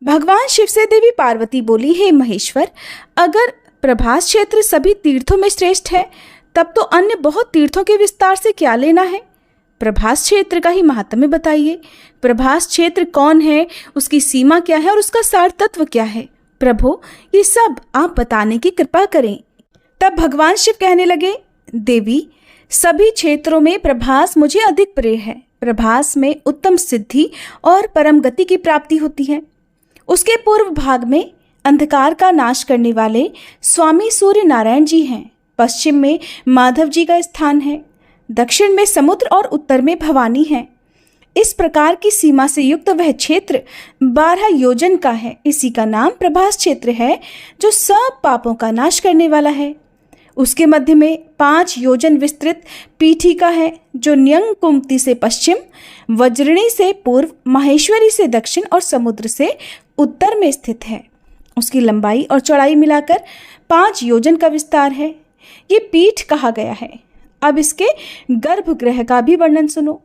भगवान शिव से देवी पार्वती बोली, हे महेश्वर, अगर प्रभास क्षेत्र सभी तीर्थों में श्रेष्ठ है तब तो अन्य बहुत तीर्थों के विस्तार से क्या लेना है। प्रभास क्षेत्र का ही महात्म्य बताइए। प्रभास क्षेत्र कौन है, उसकी सीमा क्या है और उसका सार तत्व क्या है। प्रभु, ये सब आप बताने की कृपा करें। तब भगवान शिव कहने लगे, देवी, सभी क्षेत्रों में प्रभास मुझे अधिक प्रिय है। प्रभास में उत्तम सिद्धि और परम गति की प्राप्ति होती है। उसके पूर्व भाग में अंधकार का नाश करने वाले स्वामी सूर्य नारायण जी हैं। पश्चिम में माधव जी का स्थान है। दक्षिण में समुद्र और उत्तर में भवानी है। इस प्रकार की सीमा से युक्त वह क्षेत्र 12 योजन का है। इसी का नाम प्रभास क्षेत्र है, जो सब पापों का नाश करने वाला है। उसके मध्य में 5 योजन विस्तृत पीठिका है, जो न्यंग कुमति से पश्चिम, वज्रणी से पूर्व, माहेश्वरी से दक्षिण और समुद्र से उत्तर में स्थित है। उसकी लंबाई और चौड़ाई मिलाकर 5 योजन का विस्तार है। ये पीठ कहा गया है। अब इसके गर्भगृह का भी वर्णन सुनो।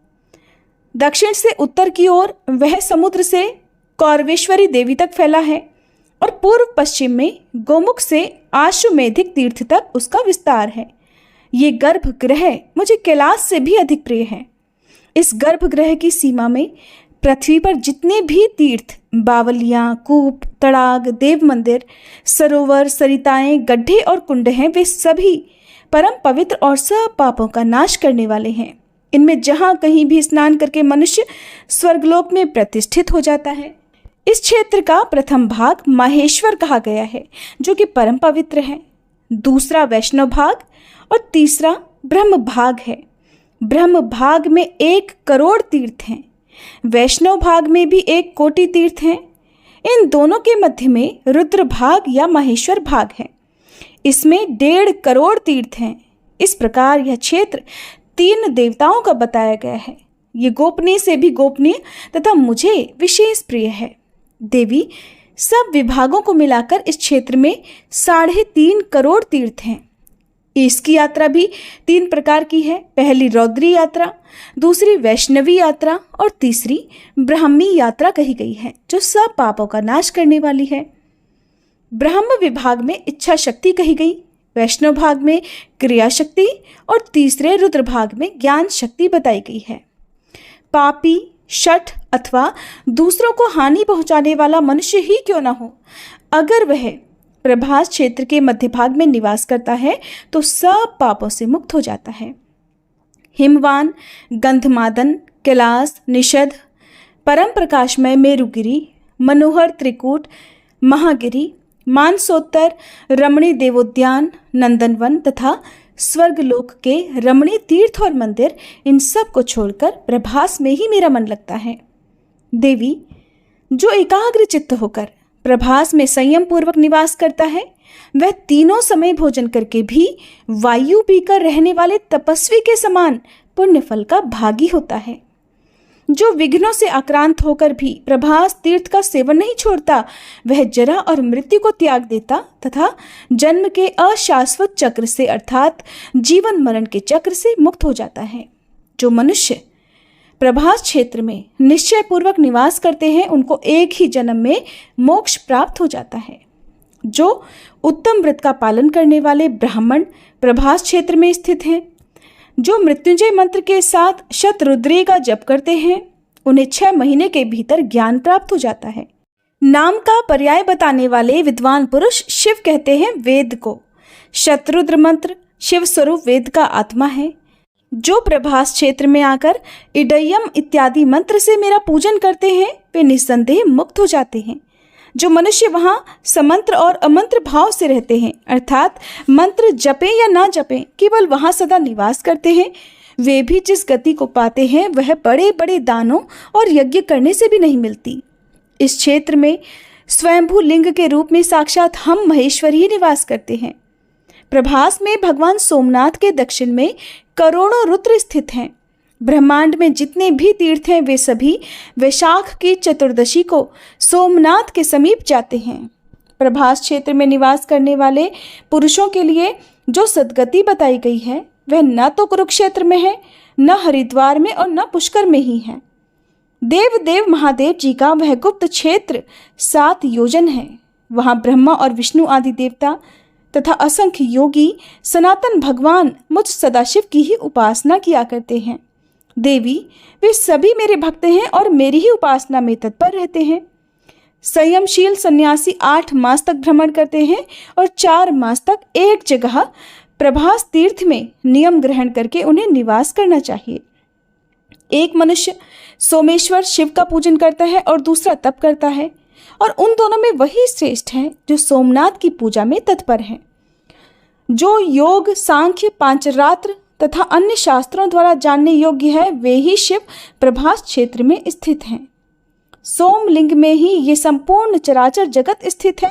दक्षिण से उत्तर की ओर वह समुद्र से कौरवेश्वरी देवी तक फैला है और पूर्व पश्चिम में गोमुख से आश्वमेधिक तीर्थ तक उसका विस्तार है। ये गर्भगृह मुझे कैलाश से भी अधिक प्रिय है। इस गर्भगृह की सीमा में पृथ्वी पर जितने भी तीर्थ, बावलियाँ, कूप, तड़ाग, देव मंदिर, सरोवर, सरिताएं, गड्ढे और कुंड हैं, वे सभी परम पवित्र और सब पापों का नाश करने वाले हैं। इनमें जहाँ कहीं भी स्नान करके मनुष्य स्वर्गलोक में प्रतिष्ठित हो जाता है। इस क्षेत्र का प्रथम भाग माहेश्वर कहा गया है, जो कि परम पवित्र है। दूसरा वैष्णव भाग और तीसरा ब्रह्म भाग है। ब्रह्म भाग में 1 करोड़ तीर्थ हैं। वैष्णव भाग में भी 1 कोटि तीर्थ हैं। इन दोनों के मध्य में रुद्र भाग या माहेश्वर भाग है। इसमें 1.5 करोड़ तीर्थ हैं। इस प्रकार यह क्षेत्र 3 देवताओं का बताया गया है। ये गोपनीय से भी गोपनीय तथा मुझे विशेष प्रिय है। देवी, सब विभागों को मिलाकर इस क्षेत्र में 3.5 करोड़ तीर्थ हैं। इसकी यात्रा भी 3 प्रकार की है। पहली रौद्री यात्रा, दूसरी वैष्णवी यात्रा और तीसरी ब्राह्मी यात्रा कही गई है, जो सब पापों का नाश करने वाली है। ब्रह्म विभाग में इच्छा शक्ति कही गई, वैष्णव भाग में क्रिया शक्ति और तीसरे रुद्र भाग में ज्ञान शक्ति बताई गई है। पापी, शठ अथवा दूसरों को हानि पहुंचाने वाला मनुष्य ही क्यों न हो, अगर वह प्रभास क्षेत्र के मध्य भाग में निवास करता है तो सब पापों से मुक्त हो जाता है। हिमवान, गंधमादन, कैलाश, निषद, परम प्रकाशमय मेरुगिरी, मनोहर त्रिकूट, महागिरी, मानसोत्तर, रमणी देवोद्यान, नंदनवन तथा स्वर्गलोक के रमणीय तीर्थ और मंदिर, इन सब को छोड़कर प्रभास में ही मेरा मन लगता है। देवी, जो एकाग्र चित्त होकर प्रभास में संयम पूर्वक निवास करता है, वह तीनों समय भोजन करके भी वायु पीकर रहने वाले तपस्वी के समान पुण्य फल का भागी होता है। जो विघ्नों से आक्रांत होकर भी प्रभास तीर्थ का सेवन नहीं छोड़ता, वह जरा और मृत्यु को त्याग देता तथा जन्म के अशाश्वत चक्र से अर्थात जीवन मरण के चक्र से मुक्त हो जाता है। जो मनुष्य प्रभास क्षेत्र में निश्चय पूर्वक निवास करते हैं, उनको एक ही जन्म में मोक्ष प्राप्त हो जाता है। जो उत्तम व्रत का पालन करने वाले ब्राह्मण प्रभास क्षेत्र में स्थित हैं, जो मृत्युंजय मंत्र के साथ शतरुद्री का जप करते हैं, उन्हें 6 महीने के भीतर ज्ञान प्राप्त हो जाता है। नाम का पर्याय बताने वाले विद्वान पुरुष शिव कहते हैं वेद को। शतरुद्र मंत्र शिव स्वरूप वेद का आत्मा है। जो प्रभास क्षेत्र में आकर इडयम इत्यादि मंत्र से मेरा पूजन करते हैं, वे निस्संदेह मुक्त हो जाते हैं। जो मनुष्य वहाँ समंत्र और अमंत्र भाव से रहते हैं, अर्थात मंत्र जपें या ना जपें, केवल वहाँ सदा निवास करते हैं, वे भी जिस गति को पाते हैं वह बड़े बड़े दानों और यज्ञ करने से भी नहीं मिलती। इस क्षेत्र में स्वयंभू लिंग के रूप में साक्षात हम महेश्वर ही निवास करते हैं। प्रभास में भगवान सोमनाथ के दक्षिण में करोड़ों रुद्र स्थित हैं। ब्रह्मांड में जितने भी तीर्थ हैं, वे सभी वैशाख की चतुर्दशी को सोमनाथ के समीप जाते हैं। प्रभास क्षेत्र में निवास करने वाले पुरुषों के लिए जो सद्गति बताई गई है, वह न तो कुरुक्षेत्र में है, न हरिद्वार में और न पुष्कर में ही है। देव देव महादेव जी का वह गुप्त क्षेत्र 7 योजन है। वहाँ ब्रह्मा और विष्णु आदि देवता तथा असंख्य योगी सनातन भगवान मुझ सदाशिव की ही उपासना किया करते हैं। देवी, वे सभी मेरे भक्त हैं और मेरी ही उपासना में तत्पर रहते हैं। संयमशील सन्यासी 8 मास तक भ्रमण करते हैं और 4 मास तक एक जगह प्रभास तीर्थ में नियम ग्रहण करके उन्हें निवास करना चाहिए। एक मनुष्य सोमेश्वर शिव का पूजन करता है और दूसरा तप करता है, और उन दोनों में वही श्रेष्ठ है जो सोमनाथ की पूजा में तत्पर है। जो योग, सांख्य, पांचरात्र तथा अन्य शास्त्रों द्वारा जानने योग्य है, वे ही शिव प्रभास क्षेत्र में स्थित हैं। सोमलिंग में ही ये संपूर्ण चराचर जगत स्थित है,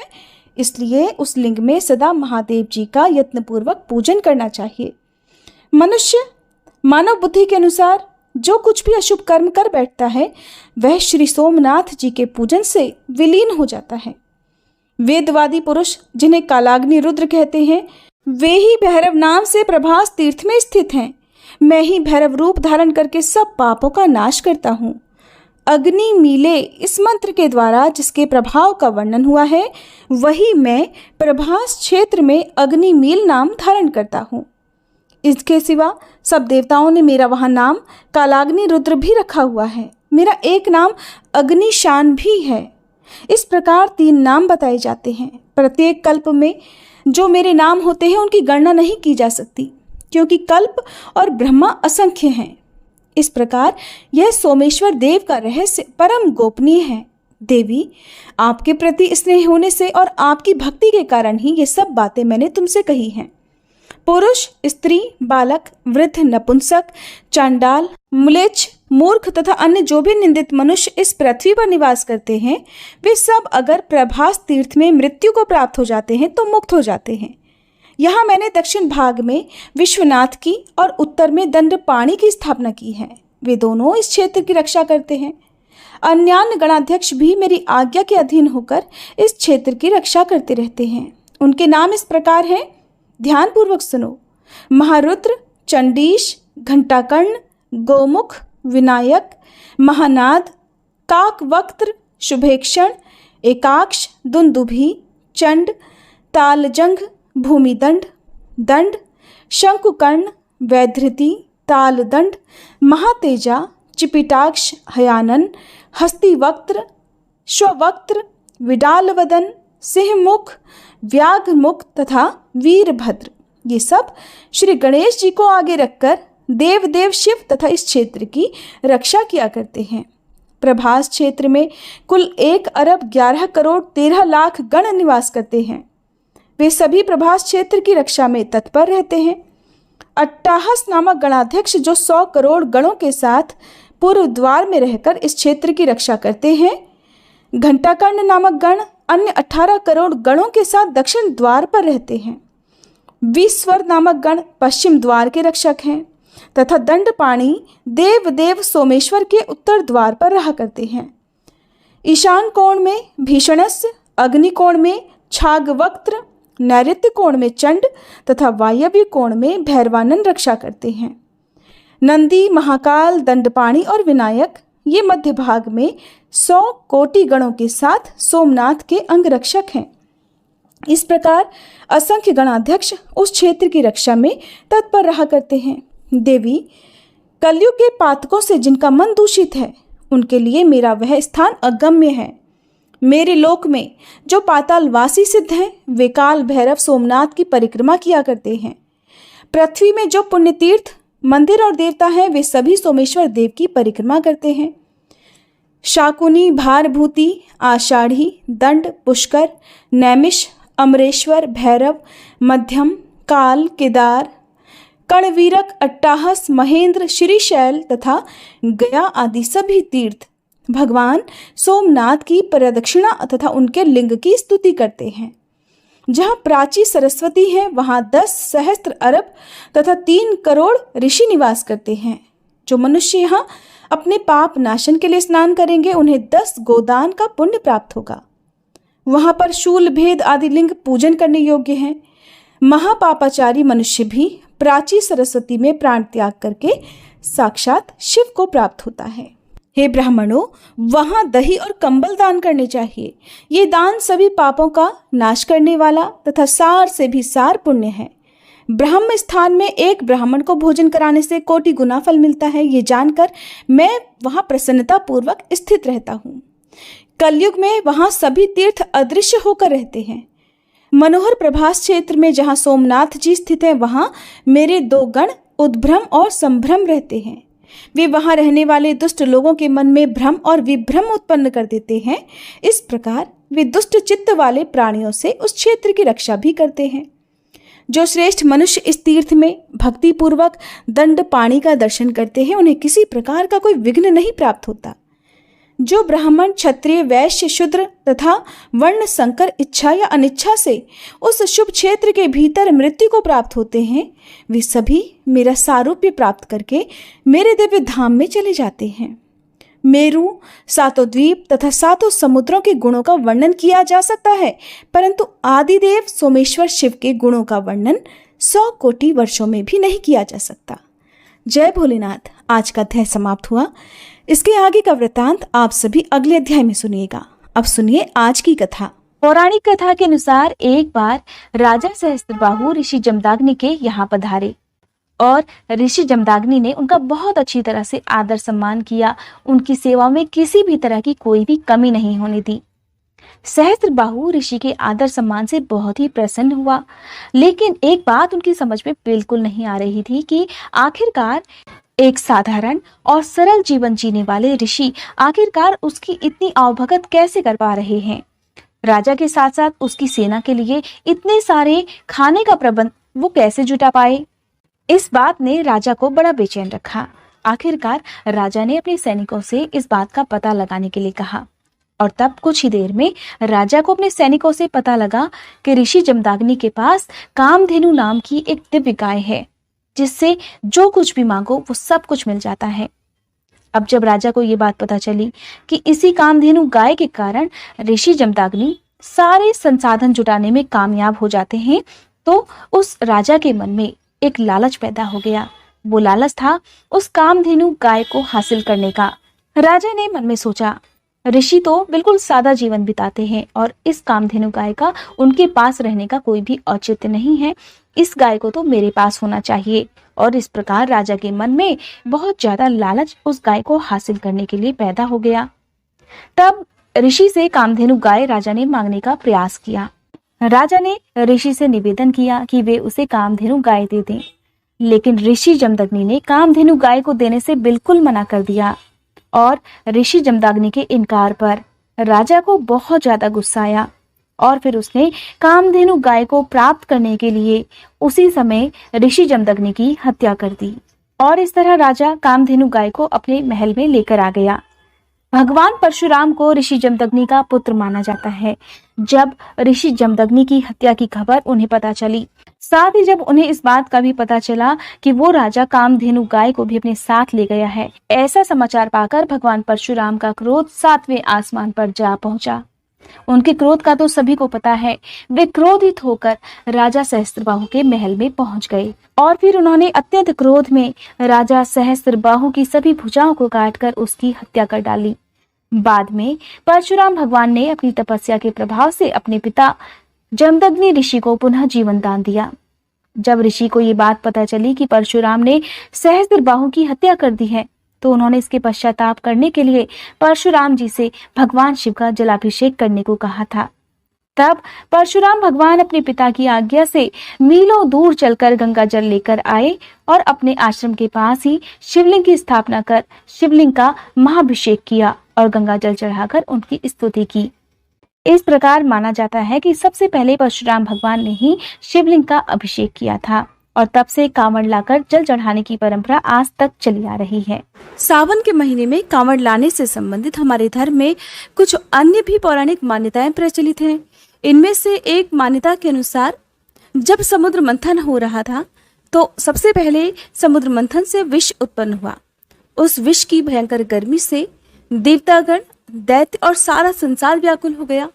इसलिए उस लिंग में सदा महादेव जी का यत्नपूर्वक पूजन करना चाहिए। मनुष्य मानव बुद्धि के अनुसार जो कुछ भी अशुभ कर्म कर बैठता है, वह श्री सोमनाथ जी के पूजन से विलीन हो जाता है। वेदवादी पुरुष, जिन्हें कालाग्नि रुद्र कहते हैं, वे ही भैरव नाम से प्रभास तीर्थ में स्थित हैं। मैं ही भैरव रूप धारण करके सब पापों का नाश करता हूँ। अग्नि मीले इस मंत्र के द्वारा जिसके प्रभाव का वर्णन हुआ है, वही मैं प्रभास क्षेत्र में अग्निमील नाम धारण करता हूँ। इसके सिवा सब देवताओं ने मेरा वहाँ नाम कालाग्नि रुद्र भी रखा हुआ है। मेरा एक नाम अग्निशान भी है। इस प्रकार 3 नाम बताए जाते हैं। प्रत्येक कल्प में जो मेरे नाम होते हैं उनकी गणना नहीं की जा सकती, क्योंकि कल्प और ब्रह्मा असंख्य हैं। इस प्रकार यह सोमेश्वर देव का रहस्य परम गोपनीय है। देवी, आपके प्रति स्नेह होने से और आपकी भक्ति के कारण ही ये सब बातें मैंने तुमसे कही हैं। पुरुष, स्त्री, बालक, वृद्ध, नपुंसक, चांडाल, म्लेच्छ, मूर्ख तथा अन्य जो भी निंदित मनुष्य इस पृथ्वी पर निवास करते हैं, वे सब अगर प्रभास तीर्थ में मृत्यु को प्राप्त हो जाते हैं तो मुक्त हो जाते हैं। यहाँ मैंने दक्षिण भाग में विश्वनाथ की और उत्तर में दंडपाणि की स्थापना की है। वे दोनों इस क्षेत्र की रक्षा करते हैं। अन्यान्य गणाध्यक्ष भी मेरी आज्ञा के अधीन होकर इस क्षेत्र की रक्षा करते रहते हैं। उनके नाम इस प्रकार हैं, ध्यानपूर्वक सुनो। महारुद्र, चंडीश, घंटाकर्ण, गोमुख, विनायक, महानाद, काकवक्त्र, शुभेक्षण, एकाक्ष, दुंदुभि, चंड, तालजंघ, भूमिदंड, दंड, शंकुकर्ण, वैधृति, तालदंड, महातेजा, चिपिटाक्ष, हयानन, हस्तिवक्त्र, श्ववक्त्र, विडालवदन, सिंहमुख, व्याघ्रमुख तथा वीरभद्र, ये सब श्री गणेश जी को आगे रखकर देव देव शिव तथा इस क्षेत्र की रक्षा किया करते हैं। प्रभास क्षेत्र में कुल 1 अरब 11 करोड़ 13 लाख गण निवास करते हैं। वे सभी प्रभास क्षेत्र की रक्षा में तत्पर रहते हैं। अट्टाहस नामक गणाध्यक्ष जो 100 करोड़ गणों के साथ पूर्व द्वार में रहकर इस क्षेत्र की रक्षा करते हैं। घंटाकर्ण नामक गण अन्य 18 करोड़ गणों के साथ दक्षिण द्वार पर रहते हैं। विस्वर नामक गण पश्चिम द्वार के रक्षक हैं तथा दंडपाणि देव देव सोमेश्वर के उत्तर द्वार पर रहा करते हैं। ईशान कोण में भीषणस्य, अग्नि कोण में छागवक्त्र, नैऋत्य कोण में चंड तथा वायव्य कोण में भैरवानंद रक्षा करते हैं। नंदी, महाकाल, दंडपाणि और विनायक ये मध्य भाग में 100 कोटि गणों के साथ सोमनाथ के अंगरक्षक हैं। इस प्रकार असंख्य गणाध्यक्ष उस क्षेत्र की रक्षा में तत्पर रहा करते हैं। देवी, कलयुग के पातकों से जिनका मन दूषित है, उनके लिए मेरा वह स्थान अगम्य है। मेरे लोक में जो पातालवासी सिद्ध हैं, वे काल भैरव सोमनाथ की परिक्रमा किया करते हैं। पृथ्वी में जो पुण्यतीर्थ, मंदिर और देवता हैं, वे सभी सोमेश्वर देव की परिक्रमा करते हैं। शाकुनी, भारभूति, आषाढ़ी, दंड, पुष्कर, नैमिष, अमरेश्वर, भैरव, मध्यम, काल, केदार, कणवीरक, अट्टाहस, महेंद्र, श्रीशैल तथा गया आदि सभी तीर्थ भगवान सोमनाथ की प्रदक्षिणा तथा उनके लिंग की स्तुति करते हैं। जहाँ प्राची सरस्वती है, वहाँ 10 सहस्त्र अरब तथा 3 करोड़ ऋषि निवास करते हैं। जो मनुष्य यहाँ अपने पाप नाशन के लिए स्नान करेंगे, उन्हें 10 गोदान का पुण्य प्राप्त होगा। वहाँ पर शूल भेद आदि लिंग पूजन करने योग्य हैं। महापापाचारी मनुष्य भी प्राची सरस्वती में प्राण त्याग करके साक्षात शिव को प्राप्त होता है। हे ब्राह्मणों, वहां दही और कंबल दान करने चाहिए। ये दान सभी पापों का नाश करने वाला तथा सार से भी सार पुण्य है। ब्रह्म स्थान में एक ब्राह्मण को भोजन कराने से कोटि गुना फल मिलता है। ये जानकर मैं वहां प्रसन्नता पूर्वक स्थित रहता हूँ। कलयुग में वहां सभी तीर्थ अदृश्य होकर रहते हैं। मनोहर प्रभास क्षेत्र में जहां सोमनाथ जी स्थित हैं, वहां मेरे 2 गण उद्भ्रम और संभ्रम रहते हैं। वे वहां रहने वाले दुष्ट लोगों के मन में भ्रम और विभ्रम उत्पन्न कर देते हैं। इस प्रकार वे दुष्ट चित्त वाले प्राणियों से उस क्षेत्र की रक्षा भी करते हैं। जो श्रेष्ठ मनुष्य इस तीर्थ में भक्ति पूर्वक दंड पाणी का दर्शन करते हैं, उन्हें किसी प्रकार का कोई विघ्न नहीं प्राप्त होता। जो ब्राह्मण, क्षत्रिय, वैश्य, शूद्र तथा वर्ण संकर इच्छा या अनिच्छा से उस शुभ क्षेत्र के भीतर मृत्यु को प्राप्त होते हैं, वे सभी मेरा सारूप्य प्राप्त करके मेरे दिव्य धाम में चले जाते हैं। मेरु, 7 द्वीप तथा 7 समुद्रों के गुणों का वर्णन किया जा सकता है, परंतु आदिदेव सोमेश्वर शिव के गुणों का वर्णन 100 कोटि वर्षों में भी नहीं किया जा सकता। जय भोलेनाथ। आज का अध्याय समाप्त हुआ। इसके आगे का वृतांत आप सभी अगले अध्याय में सुनिएगा। अब सुनिए आज की कथा। पौराणिक कथा के अनुसार एक बार राजा सहस्त्रबाहु ऋषि जमदाग्नि के यहाँ पधारे और ऋषि जमदाग्नि ने उनका बहुत अच्छी तरह से आदर सम्मान किया। उनकी सेवा में किसी भी तरह की कोई भी कमी नहीं होने दी। सहस्त्रबाहु ऋषि के आदर सम्मान से बहुत ही प्रसन्न हुआ, लेकिन एक बात उनकी समझ में बिल्कुल नहीं आ रही थी कि आखिरकार एक साधारण और सरल जीवन जीने वाले ऋषि आखिरकार उसकी इतनी आवभगत कैसे कर पा रहे हैं। राजा के साथ साथ उसकी सेना के लिए इतने सारे खाने का प्रबंध वो कैसे जुटा पाए। इस बात ने राजा को बड़ा बेचैन रखा। आखिरकार राजा ने अपने सैनिकों से इस बात का पता लगाने के लिए कहा और तब कुछ ही देर में राजा को अपने सैनिकों से पता लगा कि ऋषि जमदाग्नि के पास कामधेनु नाम की एक दिव्य गाय है, जिससे जो कुछ भी मांगो वो सब कुछ मिल जाता है। अब जब राजा को ये बात पता चली कि इसी कामधेनु गाय के कारण ऋषि जमदाग्नि सारे संसाधन जुटाने में कामयाब हो जाते हैं, तो उस राजा के मन में एक लालच पैदा हो गया। वो लालच था उस कामधेनु गाय को हासिल करने का। राजा ने मन में सोचा, ऋषि तो बिल्कुल सादा जीवन बिताते हैं और इस कामधेनु गाय का उनके पास रहने का कोई भी औचित्य नहीं है। इस गाय को तो मेरे पास होना चाहिए। और इस प्रकार राजा के मन में बहुत ज्यादा लालच उस गाय को हासिल करने के लिए पैदा हो गया। तब ऋषि से कामधेनु गाय राजा ने मांगने का प्रयास किया। राजा ने ऋषि से निवेदन किया कि वे उसे कामधेनु गाय दे दें, लेकिन ऋषि जमदग्नि ने कामधेनु गाय को देने से बिल्कुल मना कर दिया। और ऋषि जमदाग्नि के इनकार पर राजा को बहुत ज्यादा गुस्सा आया और फिर उसने कामधेनु गाय को प्राप्त करने के लिए उसी समय ऋषि जमदग्नि की हत्या कर दी। और इस तरह राजा कामधेनु गाय को अपने महल में लेकर आ गया। भगवान परशुराम को ऋषि जमदग्नि का पुत्र माना जाता है। जब ऋषि जमदग्नि की हत्या की खबर उन्हें पता चली, साथ ही जब उन्हें इस बात का भी पता चला कि वो राजा कामधेनु गाय को भी अपने साथ ले गया है, ऐसा समाचार पाकर भगवान परशुराम का क्रोध 7वें आसमान पर जा पहुंचा। उनके क्रोध का तो सभी को पता है। वे क्रोधित होकर राजा सहस्त्रबाहु के महल में पहुंच गए और फिर उन्होंने अत्यंत क्रोध में राजा सहस्त्रबाहु की सभी भुजाओं को काटकर उसकी हत्या कर डाली। बाद में परशुराम भगवान ने अपनी तपस्या के प्रभाव से अपने पिता जमदग्नि ऋषि को पुनः जीवन दान दिया। जब ऋषि को ये बात पता चली कि परशुराम ने सहस्त्रबाहु की हत्या कर दी है, तो उन्होंने इसके पश्चाताप करने के लिए परशुराम जी से भगवान शिव का जलाभिषेक करने को कहा था। तब परशुराम भगवान अपने पिता की आज्ञा से मीलों दूर चलकर गंगा जल लेकर आए और अपने आश्रम के पास ही शिवलिंग की स्थापना कर शिवलिंग का महाभिषेक किया और गंगा जल चढ़ाकर उनकी स्तुति की। इस प्रकार माना जाता है कि सबसे पहले परशुराम भगवान ने ही शिवलिंग का अभिषेक किया था और तब से कांवड़ लाकर जल चढ़ाने की परंपरा आज तक चली आ रही है। सावन के महीने में कांवड़ लाने से संबंधित हमारे धर्म में कुछ अन्य भी पौराणिक मान्यताएं प्रचलित हैं। इनमें से एक मान्यता के अनुसार जब समुद्र मंथन हो रहा था, तो सबसे पहले समुद्र मंथन से विष उत्पन्न हुआ। उस विष की भयंकर गर्मी से देवतागण, दैत्य और सारा संसार व्याकुल हो गया।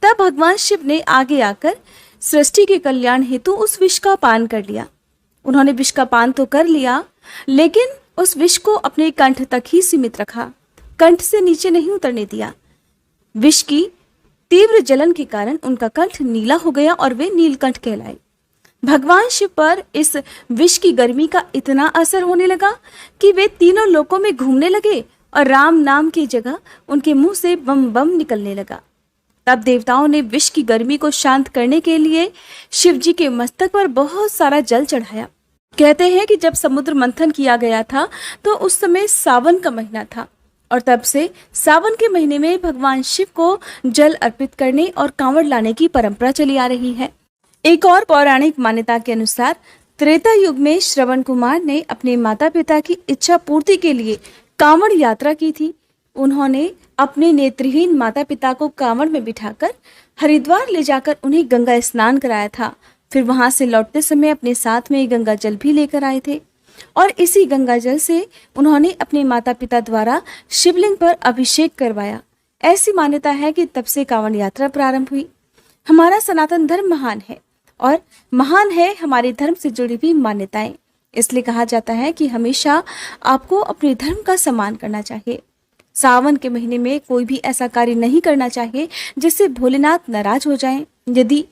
तब भगवान शिव ने आगे आकर सृष्टि के कल्याण हेतु उस विष का पान कर लिया। उन्होंने विष का पान तो कर लिया, लेकिन उस विष को अपने कंठ तक ही सीमित रखा। कंठ से नीचे नहीं उतरने दिया। विष की तीव्र जलन के कारण उनका कंठ नीला हो गया और वे नीलकंठ कहलाए। भगवान शिव पर इस विष की गर्मी का इतना असर होने लगा कि वे तीनों लोकों में घूमने लगे और राम नाम की जगह उनके मुंह से बम बम निकलने लगा। तब देवताओं ने विष की गर्मी को शांत करने के लिए शिव जी के मस्तक पर बहुत सारा जल चढ़ाया। कहते हैं कि जब समुद्र मंथन किया गया था तो उस समय सावन का महीना था और तब से सावन के महीने में भगवान शिव को जल अर्पित करने और कांवड़ लाने की परंपरा चली आ रही है। एक और पौराणिक मान्यता के अनुसार त्रेता युग में श्रवण कुमार ने अपने माता पिता की इच्छा पूर्ति के लिए कांवड़ यात्रा की थी। उन्होंने अपने नेत्रहीन माता पिता को कांवड़ में बिठाकर हरिद्वार ले जाकर उन्हें गंगा स्नान कराया था। फिर वहां से लौटते समय अपने साथ में गंगा जल भी लेकर आए थे और इसी गंगा जल से उन्होंने अपने माता पिता द्वारा शिवलिंग पर अभिषेक करवाया। ऐसी मान्यता है कि तब से कांवड़ यात्रा प्रारंभ हुई। हमारा सनातन धर्म महान है और महान है हमारे धर्म से जुड़ी हुई मान्यताएं। इसलिए कहा जाता है कि हमेशा आपको अपने धर्म का सम्मान करना चाहिए। सावन के महीने में कोई भी ऐसा कार्य नहीं करना चाहिए जिससे भोलेनाथ नाराज हो जाएं। यदि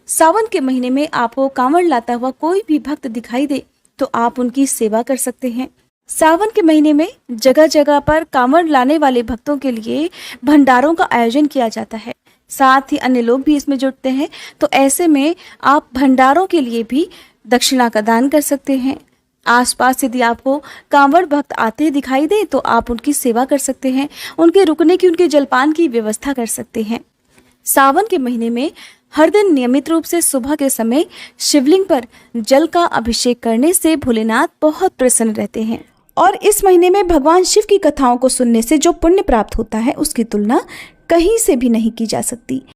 सावन के महीने में आपको कांवड़ लाता हुआ कोई भी भक्त दिखाई दे तो आप उनकी सेवा कर सकते हैं। सावन के महीने में जगह जगह पर कांवड़ लाने वाले भक्तों के लिए भंडारों का आयोजन किया जाता है। साथ ही अन्य लोग भी इसमें जुटते हैं। तो ऐसे में आप भंडारों के लिए भी दक्षिणा का दान कर सकते हैं। आसपास यदि आपको कांवड़ भक्त आते दिखाई दे तो आप उनकी सेवा कर सकते हैं, उनके रुकने की, उनके जलपान की व्यवस्था कर सकते हैं। सावन के महीने में हर दिन नियमित रूप से सुबह के समय शिवलिंग पर जल का अभिषेक करने से भोलेनाथ बहुत प्रसन्न रहते हैं और इस महीने में भगवान शिव की कथाओं को सुनने से जो पुण्य प्राप्त होता है उसकी तुलना कहीं से भी नहीं की जा सकती।